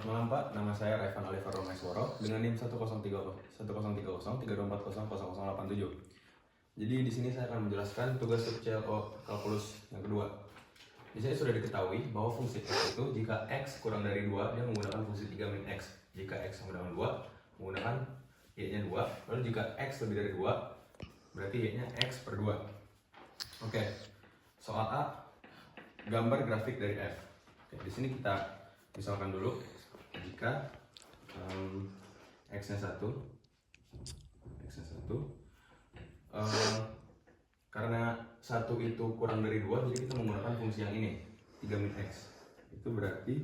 Selamat malam Pak, nama saya Revan Oliver Romaisworo dengan NIM 10303032403800087. Jadi di sini saya akan menjelaskan tugas CLO kalkulus yang kedua. Di sini sudah diketahui bahwa fungsi x itu jika x kurang dari 2 dia menggunakan fungsi 3 min x. Jika x sama dengan 2 menggunakan y-nya 2. Lalu jika x lebih dari 2 berarti y-nya x per 2. Oke. Soal A, gambar grafik dari f. Oke, di sini kita misalkan dulu jika x-nya 1 karena 1 itu kurang dari 2 jadi kita menggunakan fungsi yang ini 3 min x. Itu berarti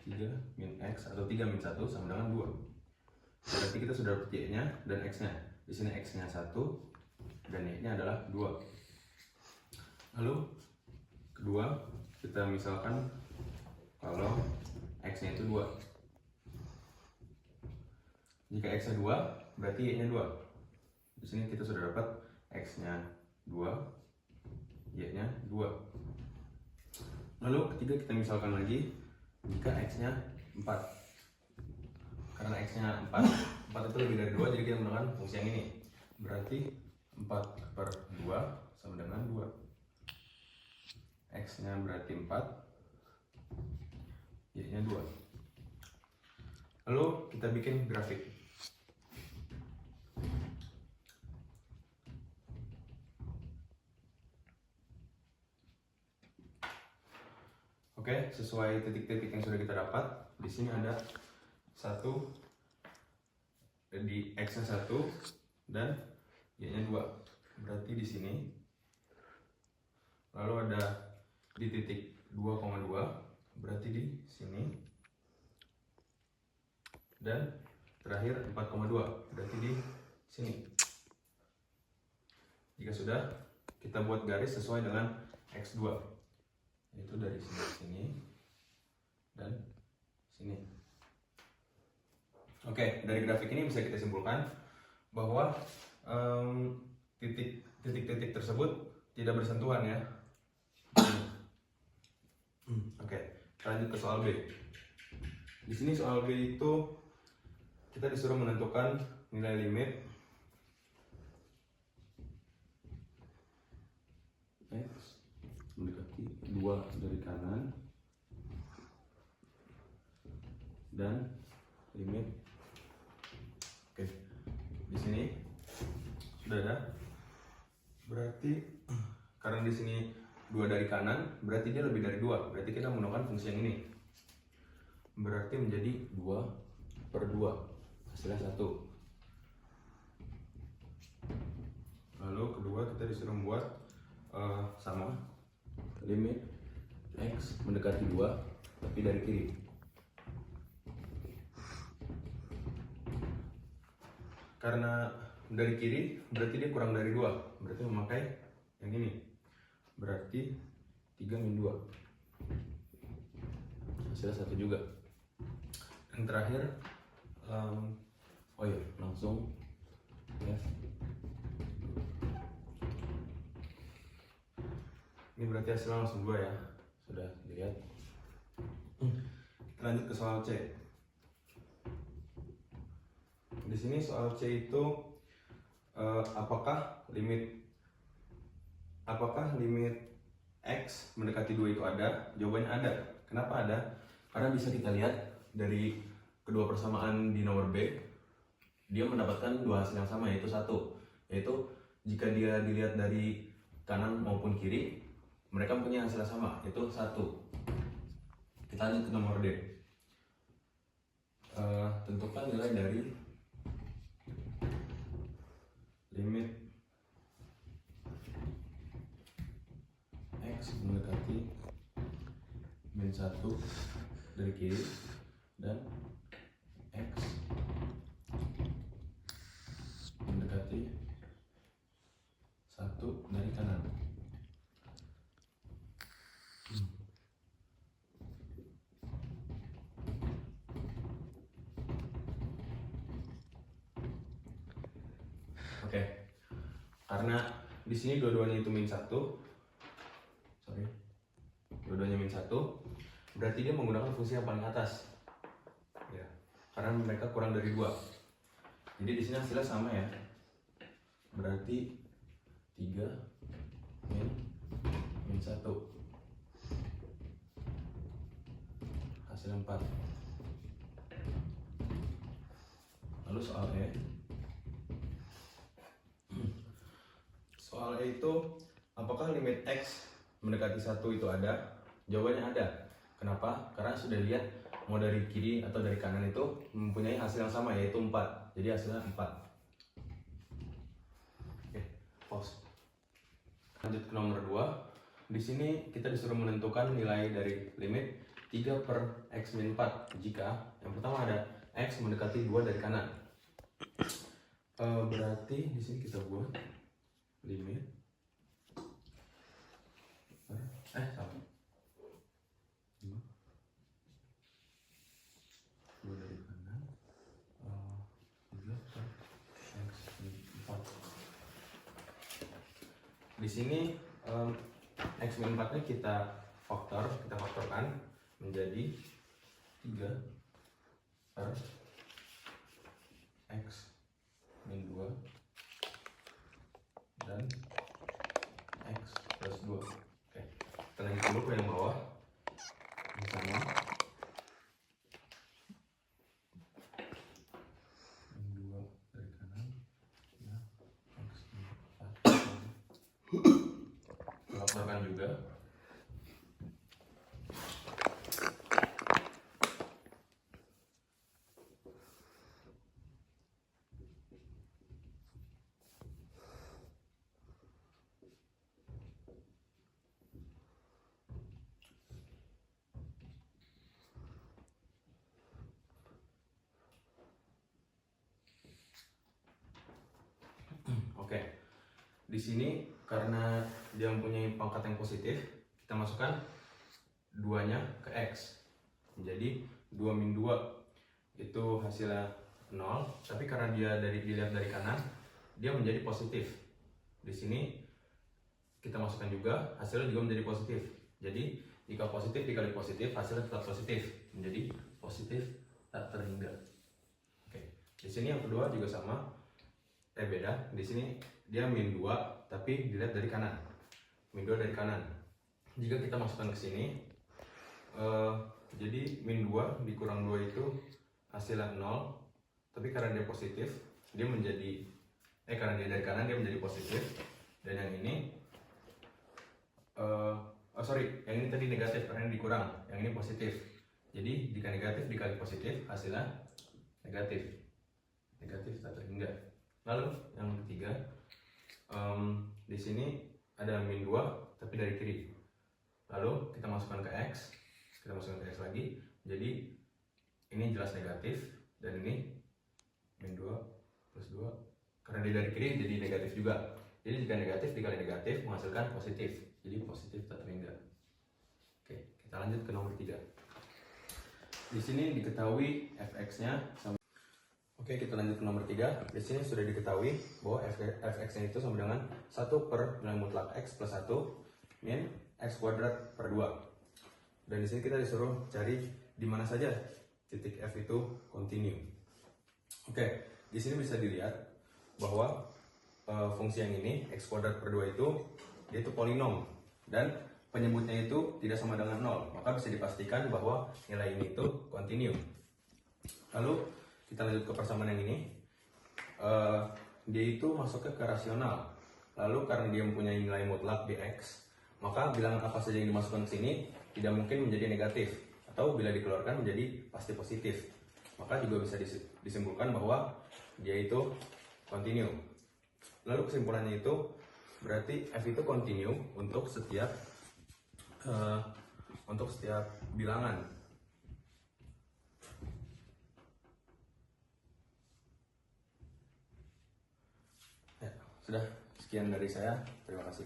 3 min x atau 3 min 1 sama dengan 2. Berarti kita sudah dapat y-nya dan x-nya. Di sini x-nya 1 dan y-nya adalah 2. Lalu kedua, kita misalkan kalau x-nya itu 2. Jika x-nya 2, berarti y-nya 2. Di sini kita sudah dapat x-nya 2, y-nya 2. Lalu ketiga kita misalkan lagi jika x-nya 4. Karena x-nya 4 itu lebih dari 2 jadi kita menggunakan fungsi yang ini. Berarti 4 per 2 sama dengan 2. X-nya berarti 4, y-nya 2. Lalu kita bikin grafik. Oke, sesuai titik-titik yang sudah kita dapat, di sini ada 1 di x-nya 1 dan y-nya 2. Berarti di sini. Lalu ada di titik 2,2 berarti di sini, dan terakhir 4,2 berarti di sini. Jika sudah, kita buat garis sesuai dengan x2, yaitu dari sini ke sini dan sini. Oke, dari grafik ini bisa kita simpulkan bahwa titik-titik tersebut tidak bersentuhan ya. Oke, lanjut ke soal B. Di sini soal B itu kita disuruh menentukan nilai limit x mendekati 2 dari kanan dan limit. Oke, di sini sudah ada. Berarti karena di sini 2 dari kanan, berarti dia lebih dari 2. Berarti kita menggunakan fungsi yang ini. Berarti menjadi 2 per 2. Hasilnya 1. Lalu kedua kita disuruh membuat sama limit x mendekati 2 tapi dari kiri. Karena dari kiri berarti dia kurang dari 2. Berarti memakai yang ini. Berarti 3 min 2. Hasilnya 1 juga. Dan terakhir langsung F. Ini berarti hasilnya langsung 2 ya. Sudah dilihat. Kita lanjut ke soal C. Di sini soal C itu apakah limit x mendekati 2 itu ada? Jawabannya ada. Kenapa ada? Karena bisa kita lihat dari kedua persamaan di nomor B, dia mendapatkan dua hasil yang sama, yaitu 1. Yaitu jika dia dilihat dari kanan maupun kiri, mereka punya hasil yang sama, yaitu 1. Kita lanjut ke nomor D. Tentukan nilai dari limit x mendekati min 1 dari kiri dan x mendekati 1 dari kanan. Oke. Karena di sini dua-duanya itu min 1. Dua-duanya min 1. berarti dia menggunakan fungsi yang paling atas. Ya, karena mereka kurang dari 2. Jadi di sini hasilnya sama ya. Berarti 3 min 1. Hasilnya 4. Lalu soal E. Soal E itu, apakah limit X mendekati 1 itu ada? Jawabannya ada. Kenapa? Karena sudah lihat mau dari kiri atau dari kanan itu mempunyai hasil yang sama, yaitu 4. Jadi hasilnya 4. Oke, pause. Lanjut ke nomor 2. Di sini kita disuruh menentukan nilai dari limit 3 per X min 4 jika yang pertama ada X mendekati 2 dari kanan. Berarti di sini kita buat limit sama 5 2 dari kanan 3 per X min 4. Di sini X min 4 nya kita faktorkan menjadi 3 per X min 2 dan X plus 2. Oke, kita lanjut dulu ke yang bawah. Yang sama min 2 dari kanan ya, X min 4 kita faktorkan juga. Oke, di sini karena dia mempunyai pangkat yang positif, kita masukkan 2-nya ke X. Jadi 2 min 2 itu hasilnya 0, tapi karena dia dilihat dari kanan, dia menjadi positif. Di sini kita masukkan juga, hasilnya juga menjadi positif. Jadi jika positif dikali positif, hasilnya tetap positif, menjadi positif tak terhingga. Oke, di sini yang kedua juga sama. Beda. Di sini dia min 2 tapi dilihat dari kanan. Min 2 dari kanan. Jika kita masukkan ke sini, jadi min 2 dikurang 2 itu hasilnya 0, tapi karena dia positif, dia menjadi karena dia dari kanan dia menjadi positif, dan yang ini yang ini tadi negatif karena ini dikurang, yang ini positif. Jadi jika negatif dikali positif hasilnya negatif tak terhingga. Lalu yang ketiga, di sini ada min 2 tapi dari kiri. Lalu kita masukkan ke X, lagi. Jadi ini jelas negatif dan ini min 2 plus 2. Karena dia dari kiri jadi negatif juga. Jadi jika negatif dikali negatif menghasilkan positif. Jadi positif tak terhingga. Oke, kita lanjut ke nomor 3. Di sini diketahui fx-nya sama. Oke, kita lanjut ke nomor 3. Di sini sudah diketahui bahwa fx-nya itu sama dengan 1 per nilai mutlak x plus 1 min x kuadrat per 2. Dan di sini kita disuruh cari di mana saja titik f itu kontinu. Oke, di sini bisa dilihat bahwa fungsi yang ini x kuadrat per 2 itu dia itu polinom dan penyebutnya itu tidak sama dengan 0. Maka bisa dipastikan bahwa nilai ini itu kontinu. Lalu kita lanjut ke persamaan yang ini. Dia itu masuknya ke rasional. Lalu karena dia mempunyai nilai mutlak di x, maka bilangan apa saja yang dimasukkan ke sini tidak mungkin menjadi negatif, atau bila dikeluarkan menjadi pasti positif. Maka juga bisa disimpulkan bahwa dia itu kontinu. Lalu kesimpulannya itu berarti f itu kontinu untuk setiap bilangan. Ya, sudah sekian dari saya. Terima kasih.